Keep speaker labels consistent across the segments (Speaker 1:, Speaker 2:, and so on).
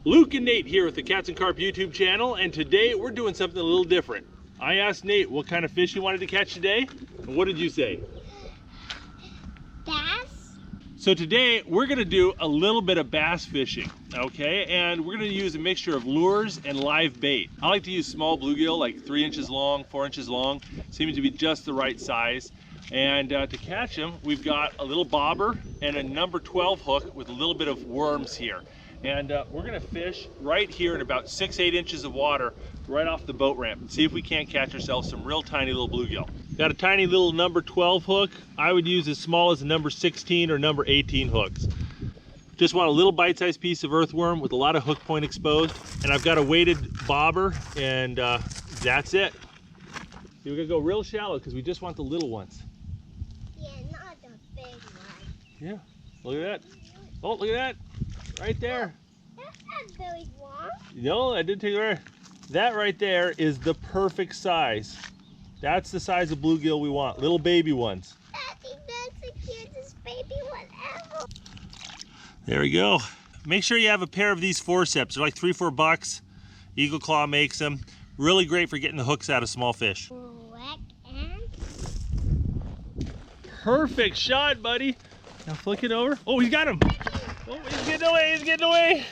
Speaker 1: Luke and Nate here with the Cats and Carp YouTube channel, and today we're doing something a little different. I asked Nate what kind of fish he wanted to catch today, and what did you say?
Speaker 2: Bass.
Speaker 1: So today we're gonna do a little bit of bass fishing, okay? And we're gonna use a mixture of lures and live bait. I like to use small bluegill, like 3 inches long, 4 inches long, seems to be just the right size. And to catch them, we've got a little bobber and a number 12 hook with a little bit of worms here. And we're gonna fish right here in about 6-8 inches of water right off the boat ramp and see if we can't catch ourselves some real tiny little bluegill. Got a tiny little number 12 hook. I would use as small as a number 16 or number 18 hooks. Just want a little bite-sized piece of earthworm with a lot of hook point exposed. And I've got a weighted bobber, and that's it. We're gonna go real shallow because we just want the little ones.
Speaker 2: Yeah, not the big one.
Speaker 1: Yeah, look at that. Oh, look at that. Right there.
Speaker 2: That's not very long.
Speaker 1: No, I did take it right. That right there is the perfect size. That's the size of bluegill we want, little baby ones.
Speaker 2: Daddy, that's the cutest baby one ever.
Speaker 1: There we go. Make sure you have a pair of these forceps. They're like $3-4 bucks. Eagle Claw makes them. Really great for getting the hooks out of small fish. Perfect shot, buddy. Now flick it over. Oh, he got him. Oh, he's getting away, he's getting away.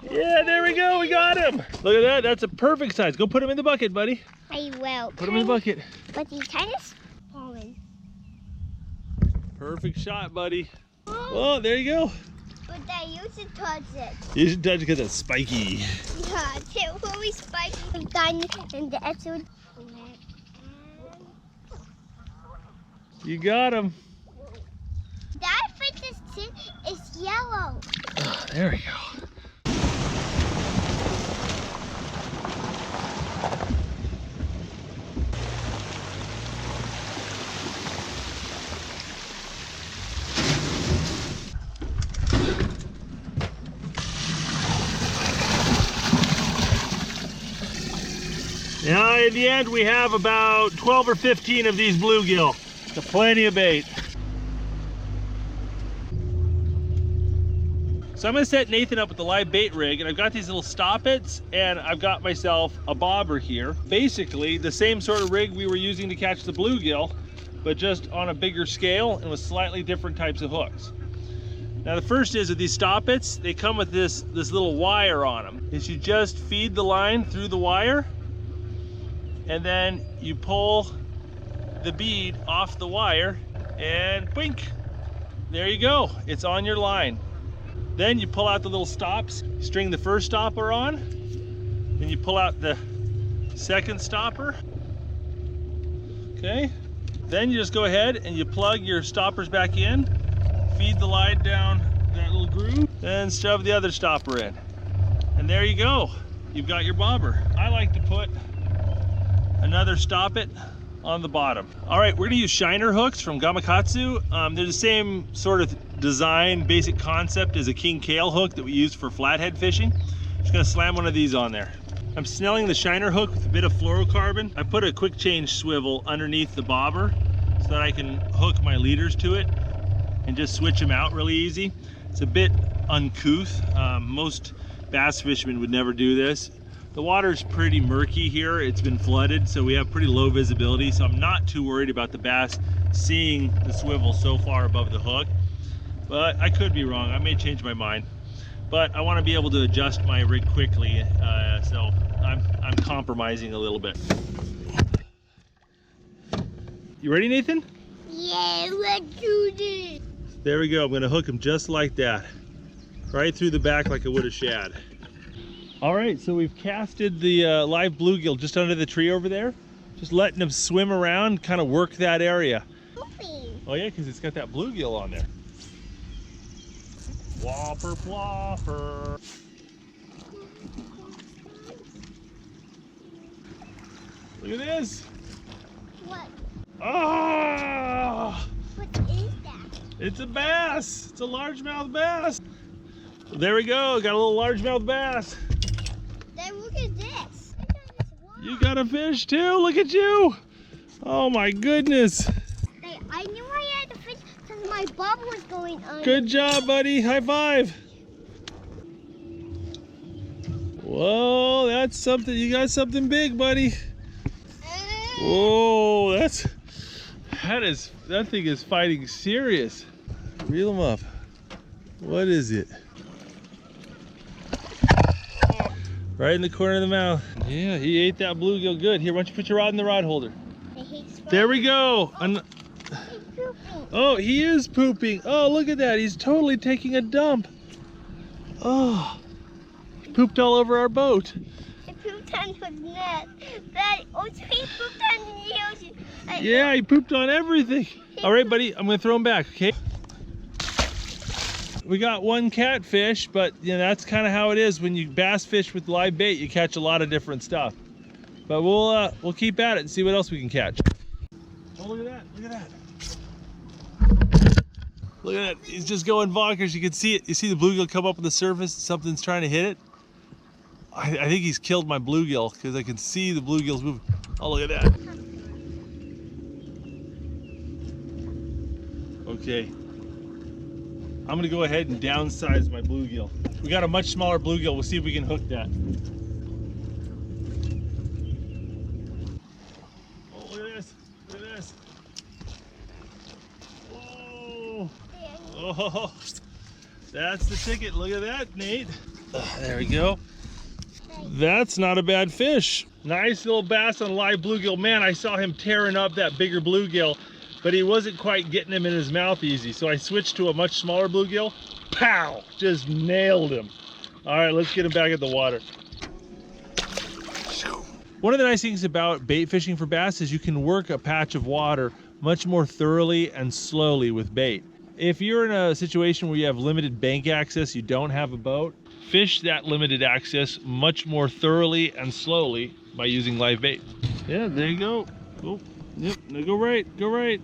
Speaker 1: Yeah, there we go, we got him. Look at that, that's a perfect size. Go put him in the bucket, buddy.
Speaker 2: I will.
Speaker 1: Put him in the bucket.
Speaker 2: But he's kind of falling.
Speaker 1: Perfect shot, buddy. Oh, there you go.
Speaker 2: But I used to touch it.
Speaker 1: You should touch it because it's spiky.
Speaker 2: Yeah, it's really spiky. I'm done in the episode.
Speaker 1: You got him.
Speaker 2: That fish is yellow.
Speaker 1: Oh, there we go. Now, in the end, we have about 12 or 15 of these bluegill. So plenty of bait. So I'm gonna set Nathan up with the live bait rig, and I've got these little stoppets, and I've got myself a bobber here. Basically, the same sort of rig we were using to catch the bluegill, but just on a bigger scale and with slightly different types of hooks. Now the first is with these stoppets, they come with this little wire on them. Is you just feed the line through the wire, and then you pull the bead off the wire, and boink, there you go, it's on your line. Then you pull out the little stops, string the first stopper on, then you pull out the second stopper, okay? Then you just go ahead and you plug your stoppers back in, feed the line down that little groove, then shove the other stopper in. And there you go, you've got your bobber. I like to put another stoppet on the bottom. All right, we're gonna use shiner hooks from Gamakatsu. They're the same sort of design, basic concept as a king kale hook that we use for flathead fishing. Just gonna slam one of these on there. I'm snelling the shiner hook with a bit of fluorocarbon. I put a quick change swivel underneath the bobber so that I can hook my leaders to it and just switch them out really easy. It's a bit uncouth. Most bass fishermen would never do this. The water's pretty murky here. It's been flooded, so we have pretty low visibility, so I'm not too worried about the bass seeing the swivel so far above the hook. But I could be wrong, I may change my mind. But I want to be able to adjust my rig quickly, so I'm compromising a little bit. You ready, Nathan?
Speaker 2: Yeah, let's do this.
Speaker 1: There we go, I'm gonna hook him just like that. Right through the back like I would a shad. All right, so we've casted the live bluegill just under the tree over there. Just letting them swim around, kind of work that area. Oh yeah, because it's got that bluegill on there. Whopper flopper. Look at this.
Speaker 2: What?
Speaker 1: Ah!
Speaker 2: What is that?
Speaker 1: It's a bass. It's a largemouth bass. There we go. Got a little largemouth bass.
Speaker 2: Then look at this.
Speaker 1: You got a fish too. Look at you. Oh my goodness.
Speaker 2: I knew I had a fish because my bubble was going on.
Speaker 1: Good job, buddy. High five. Whoa, that's something. You got something big, buddy. Whoa, that thing is fighting serious. Reel him up. What is it? Right in the corner of the mouth. Yeah, he ate that bluegill good. Here, why don't you put your rod in the rod holder? There we go. Oh, he is pooping. Oh, look at that. He's totally taking a dump. Oh, he pooped all over our boat.
Speaker 2: He pooped on his net. He pooped on the ocean.
Speaker 1: Yeah, he pooped on everything. All right, buddy, I'm gonna throw him back, okay? We got one catfish, but you know, that's kind of how it is when you bass fish with live bait. You catch a lot of different stuff. But we'll keep at it and see what else we can catch. Oh, look at that! Look at that! Look at that! He's just going bonkers. You can see it. You see the bluegill come up on the surface. Something's trying to hit it. I think he's killed my bluegill because I can see the bluegills moving. Oh, look at that! Okay. I'm gonna go ahead and downsize my bluegill. We got a much smaller bluegill. We'll see if we can hook that. Oh, look at this! Look at this! Oh! Oh! That's the ticket. Look at that, Nate. There we go. That's not a bad fish. Nice little bass on a live bluegill. Man, I saw him tearing up that bigger bluegill, but he wasn't quite getting him in his mouth easy. So I switched to a much smaller bluegill. Pow! Just nailed him. All right, let's get him back in the water. One of the nice things about bait fishing for bass is you can work a patch of water much more thoroughly and slowly with bait. If you're in a situation where you have limited bank access, you don't have a boat, fish that limited access much more thoroughly and slowly by using live bait. Yeah, there you go. Oh, yep, now go right, go right.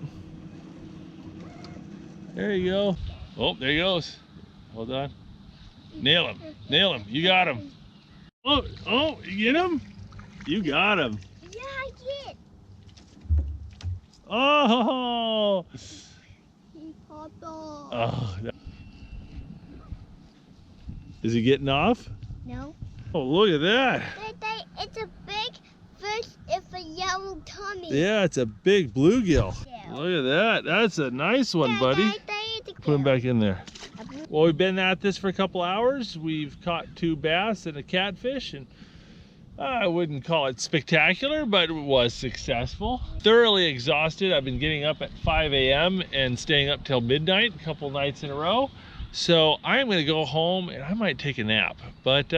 Speaker 1: There you go. Oh, there he goes. Hold on. Nail him, nail him. You got him. Oh, you get him? You got him.
Speaker 2: Yeah, I did.
Speaker 1: Oh!
Speaker 2: He popped off.
Speaker 1: Oh, is he getting off?
Speaker 2: No.
Speaker 1: Oh, look at that.
Speaker 2: It's a big fish. It's a yellow tummy.
Speaker 1: Yeah, it's a big bluegill.
Speaker 2: Yeah.
Speaker 1: Look at that. That's a nice one, buddy. Put him back in there. Well, we've been at this for a couple hours. We've caught 2 bass and a catfish, and I wouldn't call it spectacular, but it was successful. Thoroughly exhausted. I've been getting up at 5 a.m. and staying up till midnight, a couple nights in a row. So I'm gonna go home and I might take a nap. But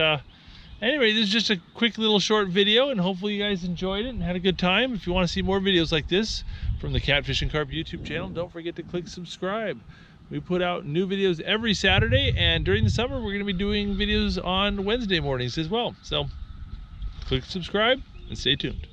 Speaker 1: anyway, this is just a quick little short video, and hopefully you guys enjoyed it and had a good time. If you want to see more videos like this from the Catfish and Carp YouTube channel, don't forget to click subscribe. We put out new videos every Saturday, and during the summer we're going to be doing videos on Wednesday mornings as well. So click subscribe and stay tuned.